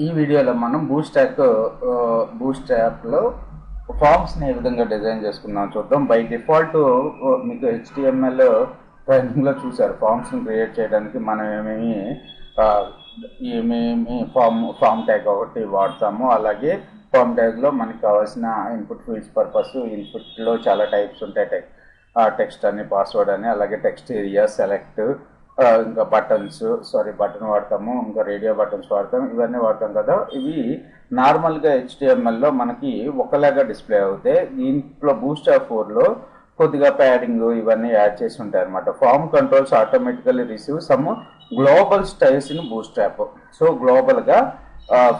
ఈ వీడియోలో మనం బూస్ట్రాప్లో ఫామ్స్ని ఏ విధంగా డిజైన్ చేసుకుందాం చూద్దాం. బై డిఫాల్ట్ మీకు HTML ట్రైనింగ్లో చూసారు ఫామ్స్ని క్రియేట్ చేయడానికి మనం ఏమేమి ఫామ్ ట్యాగ్ ఒకటి వాడతాము. అలాగే ఫామ్ ట్యాగ్లో మనకి కావాల్సిన ఇన్పుట్ ఫీల్డ్స్ పర్పస్, ఇన్పుట్లో చాలా టైప్స్ ఉంటాయి. టెక్స్ట్ అని, పాస్వర్డ్ అని, అలాగే టెక్స్ట్ ఏరియా, సెలెక్ట్, ఇంకా బటన్ వాడతాము, ఇంకా రేడియో బటన్స్ వాడతాము, ఇవన్నీ వాడతాం కదా. ఇవి నార్మల్గా HTMLలో మనకి ఒకలాగా డిస్ప్లే అవుతాయి. దీంట్లో బూస్ట్రాప్ 4లో కొద్దిగా ప్యాడింగ్ ఇవన్నీ యాడ్ చేసి ఉంటాయి అనమాట. Form controls automatically receive some global styles in bootstrap. So గ్లోబల్గా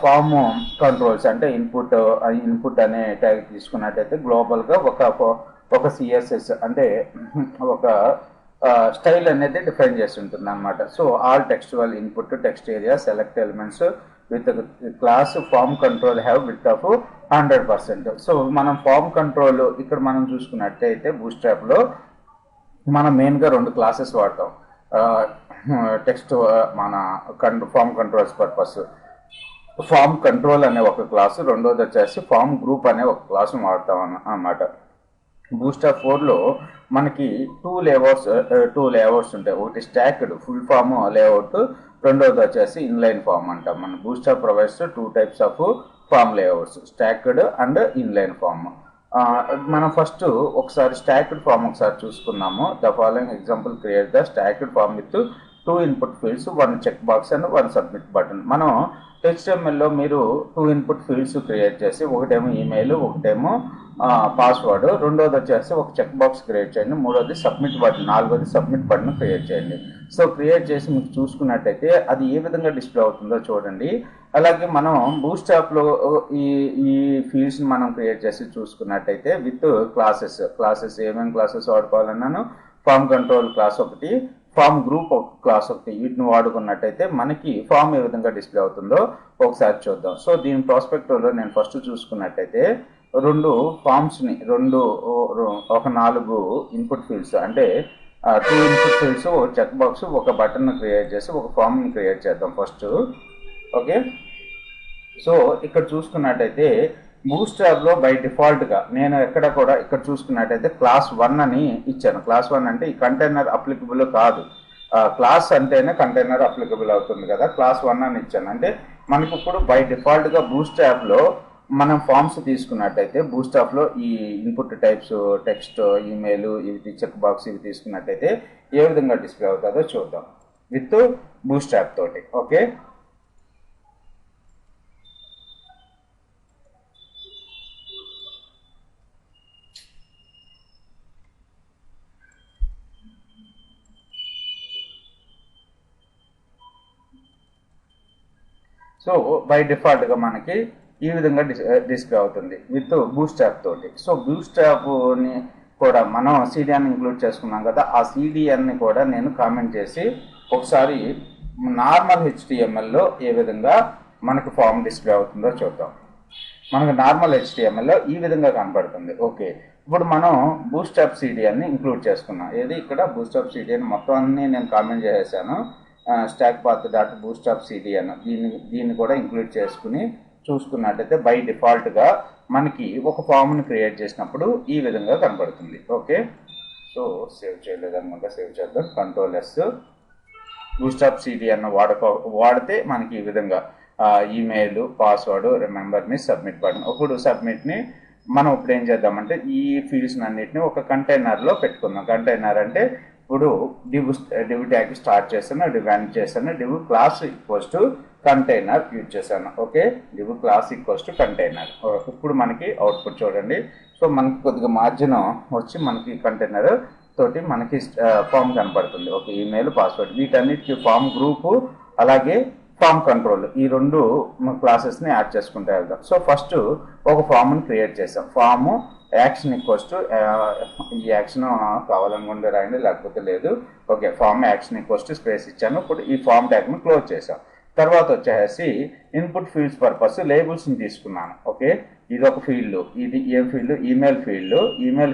ఫామ్ కంట్రోల్స్ అంటే ఇన్పుట్ అనే ట్యాగ్ తీసుకున్నట్టయితే గ్లోబల్గా ఒక CSS అంటే ఒక స్టైల్ అనేది డిఫైన్ చేసి ఉంటుంది అనమాట. So all textual input, text area, select elements with class form control have width of 100%. So మనం ఫామ్ కంట్రోల్ ఇక్కడ మనం చూసుకున్నట్టయితే బూస్ట్రాప్లో మనం మెయిన్గా 2 క్లాసెస్ వాడతాం. టెక్స్ట్ మన form controls purpose form control అనే ఒక క్లాసు, రెండోది వచ్చేసి ఫామ్ గ్రూప్ అనే ఒక క్లాసు వాడతాం అన్నమాట. బూస్ట్రాప్ 4లో మనకి టూ లేఅవుట్స్ ఉంటాయి. ఒకటి స్టాక్డ్ ఫుల్ ఫామ్ లేఅవుట్, రెండోది వచ్చేసి ఇన్లైన్ ఫామ్ అంటాం. మన Bootstrap provides 2 types of form layouts, stacked and inline form. మనం ఫస్ట్ ఒకసారి స్టాక్డ్ ఫామ్ ఒకసారి చూసుకున్నాము. The following example create the stacked form with 2 input fields, 1 check box and 1 submit button. మనం HTMLలో మీరు 2 ఇన్పుట్ ఫీల్డ్స్ క్రియేట్ చేసి, ఒకటేమో email, ఒకటేమో పాస్వర్డ్, రెండోది వచ్చేసి ఒక చెక్ బాక్స్ క్రియేట్ చేయండి, మూడోది సబ్మిట్ బటన్, నాలుగోది సబ్మిట్ బటన్ క్రియేట్ చేయండి. సో క్రియేట్ చేసి మీకు చూసుకున్నట్టయితే అది ఏ విధంగా డిస్ప్లే అవుతుందో చూడండి. అలాగే మనం బూస్ట్రాప్లో ఈ ఫీల్డ్స్ని మనం క్రియేట్ చేసి చూసుకున్నట్టయితే విత్ క్లాసెస్ ఏమేమి క్లాసెస్ వాడుకోవాలన్నాను, ఫామ్ కంట్రోల్ క్లాస్ ఒకటి, ఫామ్ గ్రూప్ ఒక క్లాస్ ఒకటి, వీటిని వాడుకున్నట్టయితే మనకి ఫామ్ ఏ విధంగా డిస్ప్లే అవుతుందో ఒకసారి చూద్దాం. సో దీని ప్రాస్పెక్టివ్లో నేను ఫస్ట్ చూసుకున్నట్టయితే 2 ఫామ్స్ని ఒక 4 ఇన్పుట్ ఫీల్డ్స్ అంటే 2 ఇన్పుట్ ఫీల్డ్స్, ఒక చెక్ బాక్స్, ఒక బటన్ క్రియేట్ చేసి ఒక ఫామ్ని క్రియేట్ చేద్దాం ఫస్ట్. ఓకే, సో ఇక్కడ చూసుకున్నట్టయితే బూస్ట్రాప్లో బై డిఫాల్ట్గా నేను ఎక్కడ కూడా ఇక్కడ చూసుకున్నట్టయితే క్లాస్ 1 అని ఇచ్చాను. క్లాస్ 1 అంటే ఈ కంటైనర్ అప్లికబుల్ కాదు, క్లాస్ అంటేనే కంటైనర్ అప్లికబుల్ అవుతుంది కదా. క్లాస్ 1 అని ఇచ్చాను అంటే మనకి ఇప్పుడు బై డిఫాల్ట్గా బూస్ట్రాప్లో మనం ఫామ్స్ తీసుకున్నట్టయితే బూస్ట్రాప్లో ఈ ఇన్పుట్ టైప్స్, టెక్స్ట్, ఈమెయిల్, ఇవి చెక్ బాక్స్ ఇవి తీసుకున్నట్టయితే ఏ విధంగా డిస్ప్లే అవుతుందో చూద్దాం విత్ బూస్ట్రాప్ తోటి. ఓకే, సో బై డిఫాల్ట్గా మనకి ఈ విధంగా డిస్ప్లే అవుతుంది విత్ బూస్ట్రాప్ తోటి. సో బూస్ట్రాప్ని కూడా మనం CDN ఇంక్లూడ్ చేసుకున్నాం కదా, ఆ CDNని కూడా నేను కామెంట్ చేసి ఒకసారి నార్మల్ HTMLలో ఏ విధంగా మనకి ఫామ్ డిస్ప్లే అవుతుందో చూద్దాం. మనకు నార్మల్ HTMLలో ఈ విధంగా కనపడుతుంది. ఓకే, ఇప్పుడు మనం బూస్ట్రాప్ CDNని ఇంక్లూడ్ చేసుకున్నాం. ఏది ఇక్కడ బూస్ట్రాప్ CDN మొత్తం అన్ని నేను కామెంట్ చేసేసాను. Stock path dot bootstrap CDN దీన్ని కూడా ఇంక్లూడ్ చేసుకుని చూసుకున్నట్టయితే బై డిఫాల్ట్గా మనకి ఒక ఫామ్ని క్రియేట్ చేసినప్పుడు ఈ విధంగా కనబడుతుంది. ఓకే, సో సేవ్ చేయలేదన్నమాట, సేవ్ చేద్దాం. Ctrl+S, బూస్ట్రాప్ CDN వాడితే మనకి ఈ విధంగా email, password, remember me, submit button. ఇప్పుడు సబ్మిట్ని మనం ఇప్పుడు ఏం చేద్దామంటే ఈ ఫీల్డ్స్ అన్నిటిని ఒక కంటైనర్లో పెట్టుకుందాం. కంటైనర్ అంటే ఇప్పుడు డివ్ ట్యాగ్ స్టార్ట్ చేశాను, డివ్ ఎండ్ చేశాను, div class equals to container use చేశాను. Okay, div class equals to container. ఇప్పుడు మనకి అవుట్పుట్ చూడండి. సో మనకి కొద్దిగా మార్జిన్ వచ్చి మనకి కంటైనర్ తోటి మనకి ఫామ్ కనపడుతుంది. ఓకే, ఈమెయిల్, పాస్వర్డ్, వీటన్నిటికీ ఫామ్ గ్రూపు అలాగే ఫామ్ కంట్రోల్ ఈ 2 క్లాసెస్ని యాడ్ చేసుకుంటూ వెళ్దాం. సో ఫస్ట్ ఒక ఫామ్ని క్రియేట్ చేసాం. ఫాము యాక్షన్ ఈక్వల్స్ టు ఈ యాక్షన్ కావాలనుకుంటే రాయండి, లేకపోతే లేదు. Okay, form action equals to space ఇచ్చాను. ఇప్పుడు ఈ ఫామ్ ట్యాగ్ని క్లోజ్ చేసాం. తర్వాత వచ్చేసి ఇన్పుట్ ఫీల్డ్స్ పర్పస్ లేబుల్స్ని తీసుకున్నాను. ఓకే, ఇది ఒక ఫీల్డ్, ఇది ఏ ఫీల్డ్, ఈమెయిల్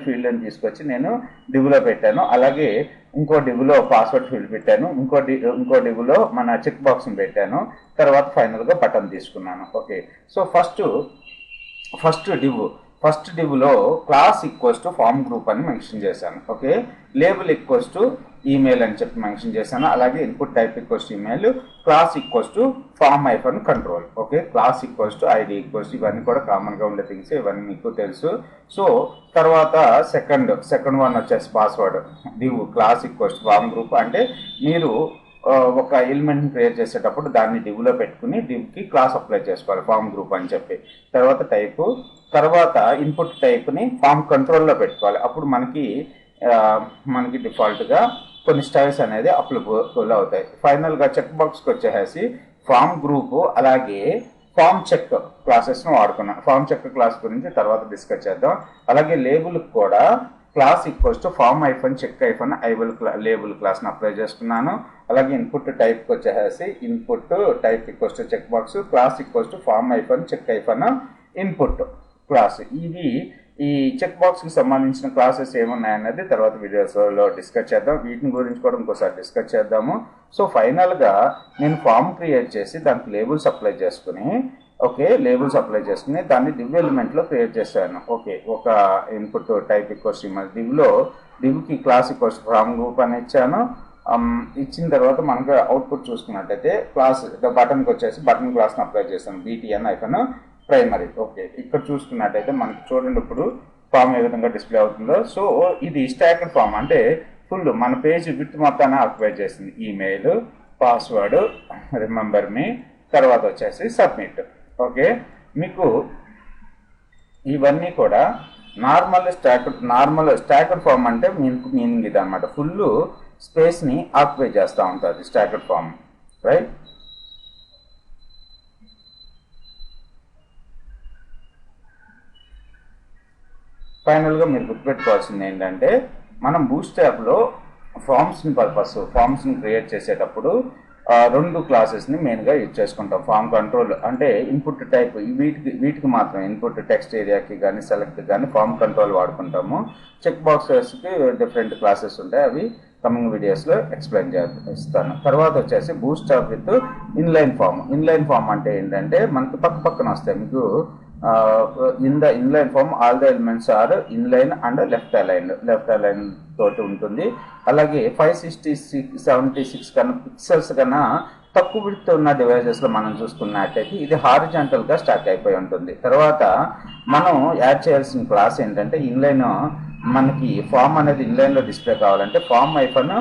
ఫీల్డ్ అని తీసుకొచ్చి నేను డివ్లో పెట్టాను. అలాగే ఇంకో డివ్లో పాస్వర్డ్ ఫీల్డ్ పెట్టాను, ఇంకో డివ్లో మన చెక్ బాక్స్ని పెట్టాను, తర్వాత ఫైనల్గా బటన్ తీసుకున్నాను. ఓకే, సో ఫస్ట్ డివ్లో class equals to form group అని మెన్షన్ చేశాను. Okay, label equals to email అని చెప్పి మెన్షన్ చేశాను. అలాగే input type equals to email, class equals to form hyphen control. Okay, class equals to ID equals, ఇవన్నీ కూడా కామన్గా ఉండే థింగ్స్, ఇవన్నీ మీకు తెలుసు. సో తర్వాత సెకండ్ వన్ వచ్చేసి password div class equals to form group. అంటే మీరు ఒక ఎలిమెంట్ని క్రియేట్ చేసేటప్పుడు దాన్ని డివ్లో పెట్టుకుని డివ్కి క్లాస్ అప్లై చేసుకోవాలి ఫామ్ గ్రూప్ అని చెప్పి. తర్వాత టైపు, తర్వాత ఇన్పుట్ టైప్ని ఫామ్ కంట్రోల్లో పెట్టుకోవాలి. అప్పుడు మనకి డిఫాల్ట్గా కొన్ని స్టైల్స్ అనేది అప్లికబుల్ అవుతాయి. ఫైనల్గా చెక్ బాక్స్కి వచ్చేసి ఫామ్ గ్రూపు అలాగే ఫామ్ చెక్ క్లాసెస్ను వాడుకున్నాను. ఫామ్ చెక్ క్లాస్ గురించి తర్వాత డిస్కస్ చేద్దాం. అలాగే లేబుల్కి కూడా class equals to form hyphen check hyphen label క్లాస్ని అప్లై చేసుకున్నాను. అలాగే ఇన్పుట్ టైప్కి వచ్చేసి input type equals to check box, class equals to form hyphen check hyphen input class. ఈ చెక్ బాక్స్కి సంబంధించిన క్లాసెస్ ఏమున్నాయన్నది తర్వాత వీడియోస్లో డిస్కస్ చేద్దాం. వీటిని గురించి కూడా ఇంకోసారి డిస్కస్ చేద్దాము. సో ఫైనల్గా నేను ఫామ్ క్రియేట్ చేసి దానికి లేబుల్స్ అప్లై చేసుకుని, దాన్ని డివ్ ఎలిమెంట్లో క్రియేట్ చేశాను. ఓకే, ఒక ఇన్పుట్ టైప్ ఈక్వల్స్ డివ్కి క్లాస్ ఈక్వల్స్ ఫామ్ గ్రూప్ అని ఇచ్చాను. ఇచ్చిన తర్వాత మనకు అవుట్పుట్ చూసుకున్నట్టయితే క్లాస్ బటన్కి వచ్చేసి బటన్ క్లాస్ని అప్లై చేశాను, BTN ఐఫన్ ప్రైమరీ. ఓకే, ఇక్కడ చూసుకున్నట్టయితే మనకి చూడండి ఇప్పుడు ఫామ్ ఏ విధంగా డిస్ప్లే అవుతుందో. సో ఇది స్టాక్డ్ ఫామ్, అంటే ఫుల్ మన పేజ్ విత్ మొత్తాన్ని ఆక్యుపై చేసింది. ఈమెయిల్, పాస్వర్డ్, రిమెంబర్ మీ, తర్వాత వచ్చేసి సబ్మిట్. ఓకే, మీకు ఇవన్నీ కూడా నార్మల్ స్టాక్డ్ ఫామ్ అంటే మీనింగ్ ఇది అనమాట. ఫుల్ స్పేస్ని ఆక్యుపై చేస్తూ ఉంటుంది స్టాక్డ్ ఫామ్, రైట్? ఫైనల్గా మీరు గుర్తుపెట్టుకోవాల్సింది ఏంటంటే, మనం బూట్స్ట్రాప్లో ఫామ్స్ని క్రియేట్ చేసేటప్పుడు రెండు క్లాసెస్ని మెయిన్గా యూజ్ చేసుకుంటాం. ఫామ్ కంట్రోల్ అంటే ఇన్పుట్ టైప్, వీటికి మాత్రం ఇన్పుట్ టెక్స్ట్ ఏరియాకి కానీ సెలెక్ట్ కానీ ఫామ్ కంట్రోల్ వాడుకుంటాము. చెక్ బాక్సెస్కి డిఫరెంట్ క్లాసెస్ ఉంటాయి, అవి కమింగ్ వీడియోస్లో ఎక్స్ప్లెయిన్ చేస్తాను. తర్వాత వచ్చేసి బూట్స్ట్రాప్ విత్ ఇన్లైన్ ఫామ్ అంటే ఏంటంటే మనకి పక్కన వస్తాయి. మీకు inline form all the elements are inline and left align తోటి ఉంటుంది. అలాగే 576 కన్నా పిక్సెల్స్ కన్నా తక్కువ విడ్త్ ఉన్న డివైజెస్లో మనం చూసుకున్నట్టయితే ఇది హారిజాంటల్గా స్టాక్ అయిపోయి ఉంటుంది. తర్వాత మనం యాడ్ చేయాల్సిన క్లాస్ ఏంటంటే ఇన్లైన్, మనకి ఫామ్ అనేది ఇన్లైన్లో డిస్ప్లే కావాలంటే ఫామ్ ఐఫన్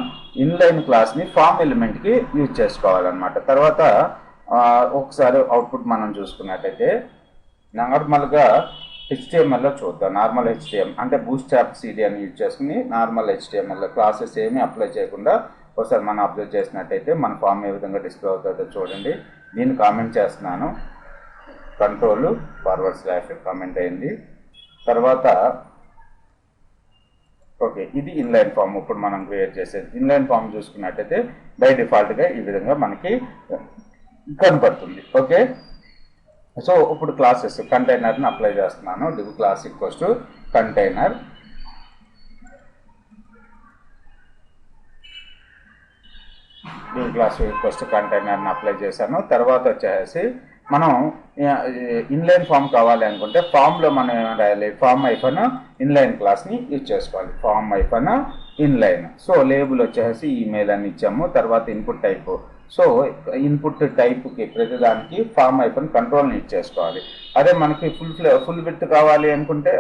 ఇన్లైన్ క్లాస్ని ఫామ్ ఎలిమెంట్కి యూజ్ చేసుకోవాలన్నమాట. తర్వాత ఒకసారి అవుట్పుట్ మనం చూసుకున్నట్టయితే నార్మల్గా HTMLలో చూద్దాం. నార్మల్ HTML అంటే బూట్స్ట్రాప్ CD అని యూజ్ చేసుకుని నార్మల్ HTML క్లాసెస్ ఏమీ అప్లై చేయకుండా ఒకసారి మనం అప్లోడ్ చేసినట్టయితే మన ఫామ్ ఏ విధంగా డిస్ప్లే అవుతుందో చూడండి. దీన్ని కామెంట్ చేస్తున్నాను, Ctrl// కామెంట్ అయింది. తర్వాత ఓకే, ఇది ఇన్లైన్ ఫామ్. ఇప్పుడు మనం క్రియేట్ చేసేది ఇన్లైన్ ఫామ్ చూసుకున్నట్టయితే బై డిఫాల్ట్గా ఈ విధంగా మనకి కనపడుతుంది. ఓకే, సో ఇప్పుడు క్లాసెస్ కంటైనర్ని అప్లై చేస్తున్నాను. Div class equals to container, div class equals to కంటైనర్ని అప్లై చేశాను. తర్వాత వచ్చేసి మనం ఇన్లైన్ ఫామ్ కావాలి అనుకుంటే ఫామ్లో మనం ఏం రాయాలి, ఫామ్ ఐఫన్ ఇన్లైన్ క్లాస్ని యూజ్ చేసుకోవాలి, form hyphen inline. So label వచ్చేసి ఈమెయిల్ అని ఇచ్చాము. తర్వాత ఇన్పుట్ టైప్, సో ఇన్పుట్ టైప్కి ప్రతిదానికి ఫామ్ ఐఫన్ కంట్రోల్ని యూజ్ చేసుకోవాలి. అదే మనకి ఫుల్ విడ్త్ కావాలి అనుకుంటే,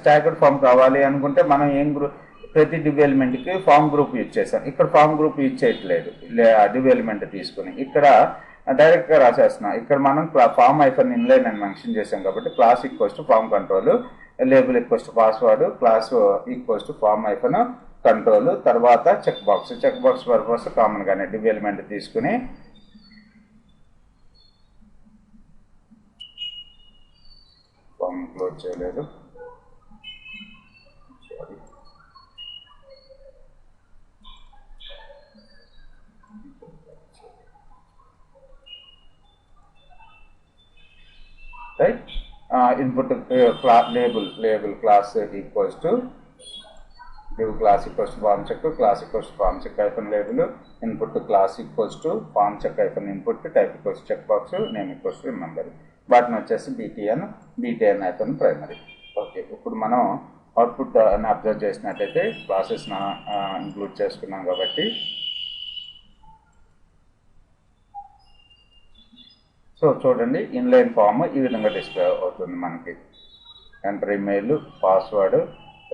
స్టాగర్డ్ ఫామ్ కావాలి అనుకుంటే మనం ప్రతి డివ్ ఎలిమెంట్కి ఫామ్ గ్రూప్ యూజ్ చేస్తాం. ఇక్కడ ఫామ్ గ్రూప్ యూజ్ చేయట్లేదు, డివ్ ఎలిమెంట్ తీసుకుని ఇక్కడ డైరెక్ట్గా రాసేస్తున్నాం. ఇక్కడ మనం ఫామ్ ఐఫన్ ఇన్లైన్ అని మెన్షన్ చేసాం కాబట్టి class equals to form control, label equals to password, class equals to form hyphen control. తర్వాత చెక్ బాక్స్ పర్పస్ కామన్గానే డివ్ ఎలిమెంట్ తీసుకుని ఫామ్ క్లోజ్ చేయలేదు, right. Input label class equals to div class equals to form check, class equals to form check hyphen label, input to class equals to form check hyphen input, type equals to checkbox, name equals to remember. వాటిని వచ్చేసి btn hyphen primary. Okay, ఇప్పుడు మనం output అని observe చేసినట్టయితే process include చేసుకున్నాం కాబట్టి so చూడండి inline form ఈ విధంగా డిస్ప్లే అవుతుంది మనకి. Enter email, password,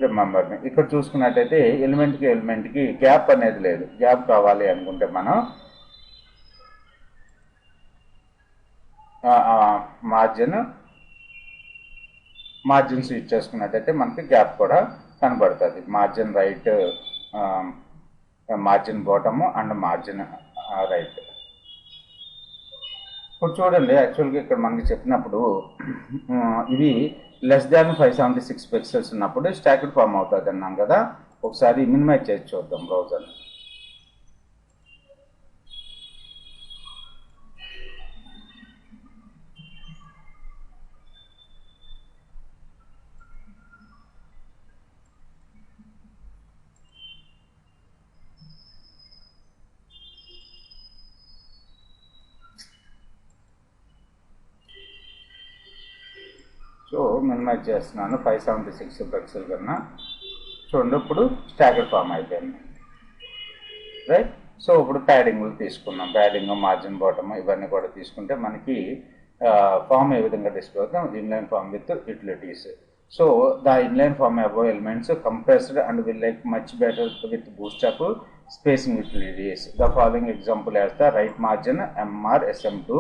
remember me. ఇక్కడ చూసుకున్నట్టయితే ఎలిమెంట్కి గ్యాప్ అనేది లేదు. గ్యాప్ కావాలి అనుకుంటే మనం మార్జిన్స్ యూజ్ చేసుకున్నట్టయితే మనకి గ్యాప్ కూడా కనబడుతుంది. Margin right, margin bottom and margin right. ఇప్పుడు చూడండి, యాక్చువల్గా ఇక్కడ మనకి చెప్పినప్పుడు ఇవి లెస్ దాన్ 576 పిక్సెల్స్ ఉన్నప్పుడు స్టాక్డ్ ఫామ్ అవుతుంది అన్నాం కదా. ఒకసారి మినిమైజ్ చేసి చూద్దాం బ్రౌజర్. సో మినిమైజ్ చేస్తున్నాను 576 పిక్సెల్ కన్నా. చూడండి ఇప్పుడు స్టాగర్ ఫామ్ అయిపోయింది, రైట్. సో ఇప్పుడు ప్యాడింగ్లు తీసుకున్నాం. ప్యాడింగ్, మార్జిన్ బాటమ్ ఇవన్నీ కూడా తీసుకుంటే మనకి ఫామ్ ఏ విధంగా డిస్ప్లే అవుతాం. Inline form with utilities. So the inline form above elements compressed and will like much better with Bootstrap spacing utilities. The following example as the right margin MR SM2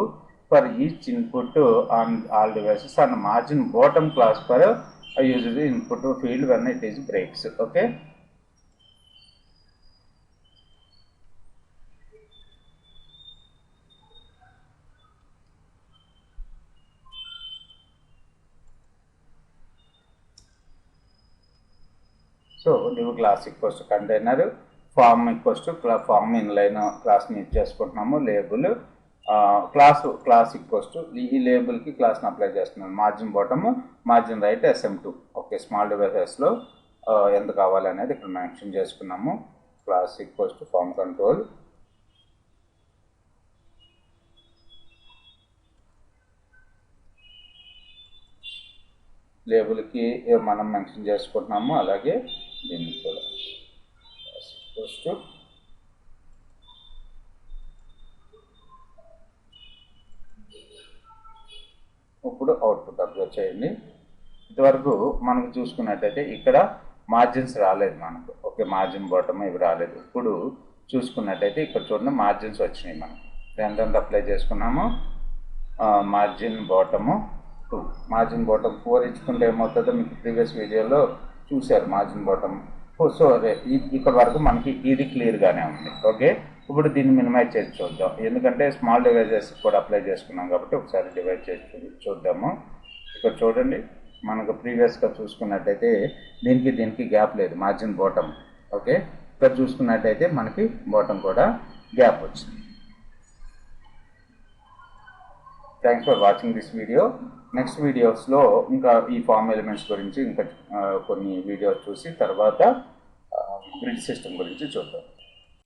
for each input on all devices and margin bottom class for use the input field when it is breaks. Okay. So new class equals to container, form equals to form inline class ని చేసుకుంటున్నాము. Label class equals to ఈ లేబుల్కి క్లాస్ని apply చేస్తున్నాను. Margin bottom, margin right SM2. Okay, small డివైసెస్లో ఎంత కావాలి అనేది ఇక్కడ మెన్షన్ చేసుకున్నాము. Class equals to form control, లేబుల్కి మనం మెన్షన్ చేసుకుంటున్నాము. అలాగే దీనికి కూడా ఇప్పుడు అవుట్పుట్ అప్లోడ్ చేయండి. ఇంతవరకు మనకు చూసుకున్నట్టయితే ఇక్కడ మార్జిన్స్ రాలేదు మనకు. ఓకే, మార్జిన్ బాటమ్ ఇవి రాలేదు. ఇప్పుడు చూసుకున్నట్టయితే ఇక్కడ చూడండి మార్జిన్స్ వచ్చినాయి. మనం ఎంత అప్లై చేసుకున్నాము. మార్జిన్ బాటము 2, మార్జిన్ బాటమ్ 4 ఇచ్చుకుంటే ఏమవుతుందో మీకు ప్రీవియస్ వీడియోలో చూశారు. మార్జిన్ బాటమ్ సో ఇక్కడ వరకు మనకి ఇది క్లియర్గానే ఉంది. ఓకే, ఇప్పుడు దీన్ని మినిమైజ్ చేసి చూద్దాం. ఎందుకంటే స్మాల్ డివైజెస్ కూడా అప్లై చేసుకున్నాం కాబట్టి ఒకసారి డివైడ్ చేసి చూద్దాము. ఇక్కడ చూడండి, మనకు ప్రీవియస్గా చూసుకున్నట్టయితే దీనికి గ్యాప్ లేదు, మార్జిన్ బాటమ్. ఓకే, ఇక్కడ చూసుకున్నట్టయితే మనకి బాటమ్ కూడా గ్యాప్ వచ్చింది. Thanks for watching this video. Next వీడియోస్లో ఇంకా ఈ ఫామ్ ఎలిమెంట్స్ గురించి ఇంకా కొన్ని వీడియోస్ చూసి తర్వాత గ్రిడ్ సిస్టమ్ గురించి చూద్దాం.